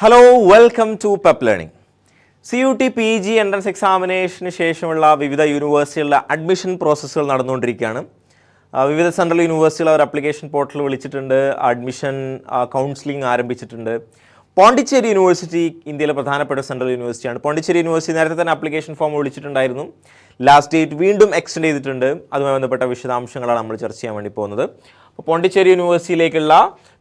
Hello welcome to Pep learning. CUT PG entrance എക്സാമിനേഷന് ശേഷമുള്ള വിവിധ യൂണിവേഴ്സിറ്റികളിലെ അഡ്മിഷൻ പ്രോസസ്സുകൾ നടന്നുകൊണ്ടിരിക്കുകയാണ്. വിവിധ സെൻട്രൽ യൂണിവേഴ്സിറ്റികൾ അവർ അപ്ലിക്കേഷൻ പോർട്ടൽ വിളിച്ചിട്ടുണ്ട്, അഡ്മിഷൻ കൗൺസിലിംഗ് ആരംഭിച്ചിട്ടുണ്ട്. പോണ്ടിച്ചേരി യൂണിവേഴ്സിറ്റി ഇന്ത്യയിലെ പ്രധാനപ്പെട്ട സെൻട്രൽ യൂണിവേഴ്സിറ്റിയാണ്. പോണ്ടിച്ചേരി യൂണിവേഴ്സിറ്റി നേരത്തെ തന്നെ അപ്ലിക്കേഷൻ ഫോം വിളിച്ചിട്ടുണ്ടായിരുന്നു. ലാസ്റ്റ് ഡേറ്റ് വീണ്ടും എക്സ്റ്റെൻഡ് ചെയ്തിട്ടുണ്ട്. അതുമായി ബന്ധപ്പെട്ട വിശദാംശങ്ങളാണ് നമ്മൾ ചർച്ച ചെയ്യാൻ വേണ്ടി പോകുന്നത്. അപ്പോൾ പോണ്ടിച്ചേരി യൂണിവേഴ്സിറ്റിയിലേക്കുള്ള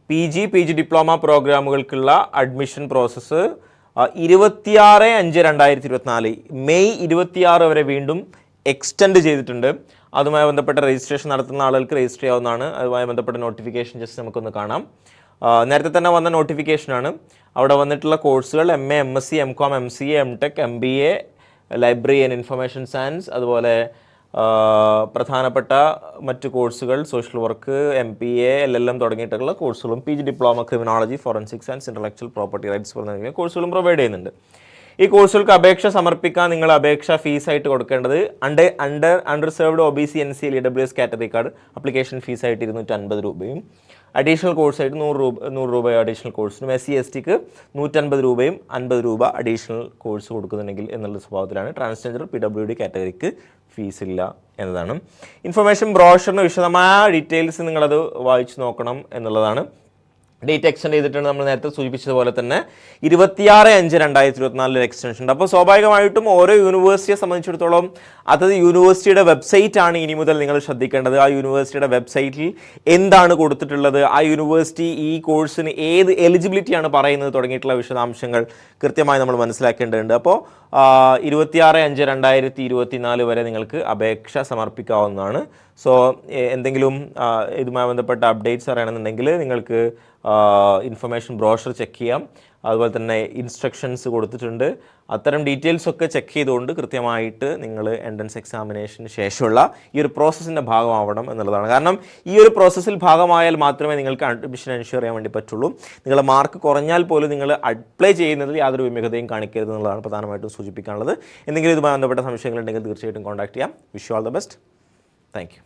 PG ഡിപ്ലോമ പ്രോഗ്രാമുകൾക്കുള്ള അഡ്മിഷൻ പ്രോസസ്സ് 26/5/2024 മെയ് 26 വരെ വീണ്ടും എക്സ്റ്റെൻഡ് ചെയ്തിട്ടുണ്ട്. അതുമായി ബന്ധപ്പെട്ട രജിസ്ട്രേഷൻ നടത്തുന്ന ആളുകൾക്ക് രജിസ്റ്റർ ചെയ്യാവുന്നതാണ്. അതുമായി ബന്ധപ്പെട്ട നോട്ടിഫിക്കേഷൻ ജസ്റ്റ് നമുക്കൊന്ന് കാണാം. നേരത്തെ തന്നെ വന്ന നോട്ടിഫിക്കേഷനാണ്. അവിടെ വന്നിട്ടുള്ള കോഴ്സുകൾ MA, MSc, MCom, MCA, MTech, MBA, library and information science, അതുപോലെ പ്രധാനപ്പെട്ട മറ്റ് കോഴ്സുകൾ സോഷ്യൽ വർക്ക്, MPA, LLM തുടങ്ങിയിട്ടുള്ള കോഴ്സുകളും PG diploma criminology, forensic science, intellectual property rights തുടങ്ങിയ കോഴ്സുകളും പ്രൊവൈഡ് ചെയ്യുന്നുണ്ട്. ഈ കോഴ്സുകൾക്ക് അപേക്ഷ സമർപ്പിക്കാൻ നിങ്ങൾ അപേക്ഷ ഫീസായിട്ട് കൊടുക്കേണ്ടത് അണ്ടർസേർവ്ഡ് OBC NC EWS കാറ്റഗറിക്കാർഡ് അപ്ലിക്കേഷൻ ഫീസായിട്ട് 250 രൂപയും അഡീഷണൽ കോഴ്സായിട്ട് 100 രൂപ അഡീഷണൽ കോഴ്സിനും SC STക്ക് 150 രൂപയും 50 രൂപ അഡീഷണൽ കോഴ്സ് കൊടുക്കുന്നുണ്ടെങ്കിൽ എന്നുള്ള സ്വഭാവത്തിലാണ്. ട്രാൻസ്ജെൻഡർ PWD കാറ്റഗറിക്ക് ഫീസില്ല എന്നതാണ്. ഇൻഫർമേഷൻ ബ്രോഷറിന് വിശദമായ ഡീറ്റെയിൽസ് നിങ്ങളത് വായിച്ച് നോക്കണം എന്നുള്ളതാണ്. ഡേറ്റ് എക്സ്റ്റെൻഡ് ചെയ്തിട്ടുണ്ട്. നമ്മൾ നേരത്തെ സൂചിപ്പിച്ചതുപോലെ തന്നെ 26/5/2024 എക്സ്റ്റൻഷൻ ഉണ്ട്. അപ്പോൾ സ്വാഭാവികമായിട്ടും ഓരോ യൂണിവേഴ്സിറ്റിയെ സംബന്ധിച്ചിടത്തോളം അതത് യൂണിവേഴ്സിറ്റിയുടെ വെബ്സൈറ്റ് ആണ് ഇനി മുതൽ നിങ്ങൾ ശ്രദ്ധിക്കേണ്ടത്. ആ യൂണിവേഴ്സിറ്റിയുടെ വെബ്സൈറ്റിൽ എന്താണ് കൊടുത്തിട്ടുള്ളത്, ആ യൂണിവേഴ്സിറ്റി ഈ കോഴ്സിന് ഏത് എലിജിബിലിറ്റിയാണ് പറയുന്നത് തുടങ്ങിയിട്ടുള്ള വിശദാംശങ്ങൾ കൃത്യമായി നമ്മൾ മനസ്സിലാക്കേണ്ടതുണ്ട്. അപ്പോൾ 26/5/2024 വരെ നിങ്ങൾക്ക് അപേക്ഷ സമർപ്പിക്കാവുന്നതാണ്. സോ എന്തെങ്കിലും ഇതുമായി ബന്ധപ്പെട്ട അപ്ഡേറ്റ്സ് അറിയണമെന്നുണ്ടെങ്കിൽ നിങ്ങൾക്ക് ഇൻഫർമേഷൻ ബ്രോഷർ ചെക്ക് ചെയ്യാം. അതുപോലെ തന്നെ ഇൻസ്ട്രക്ഷൻസ് കൊടുത്തിട്ടുണ്ട്. അത്തരം ഡീറ്റെയിൽസ് ഒക്കെ ചെക്ക് ചെയ്തുകൊണ്ട് കൃത്യമായിട്ട് നിങ്ങൾ എൻട്രൻസ് എക്സാമിനേഷന് ശേഷമുള്ള ഈ ഒരു പ്രോസസ്സിൻ്റെ ഭാഗമാവണം എന്നുള്ളതാണ്. കാരണം ഈ ഒരു പ്രോസസ്സിൽ ഭാഗമായാൽ മാത്രമേ നിങ്ങൾക്ക് അഡ്മിഷൻ എൻഷുർ ചെയ്യാൻ വേണ്ടി പറ്റുള്ളൂ. നിങ്ങളുടെ മാർക്ക് കുറഞ്ഞാൽ പോലും നിങ്ങൾ അപ്ലൈ ചെയ്യുന്നതിൽ യാതൊരു വിമുഖതയും കാണിക്കരുത് എന്നുള്ളതാണ് പ്രധാനമായിട്ടും സൂചിപ്പിക്കാനുള്ളത്. എന്തെങ്കിലും ഇതുമായി ബന്ധപ്പെട്ട സംശയങ്ങളുണ്ടെങ്കിൽ തീർച്ചയായിട്ടും കോൺടാക്ട് ചെയ്യാം. Wish you all the best. Thank you.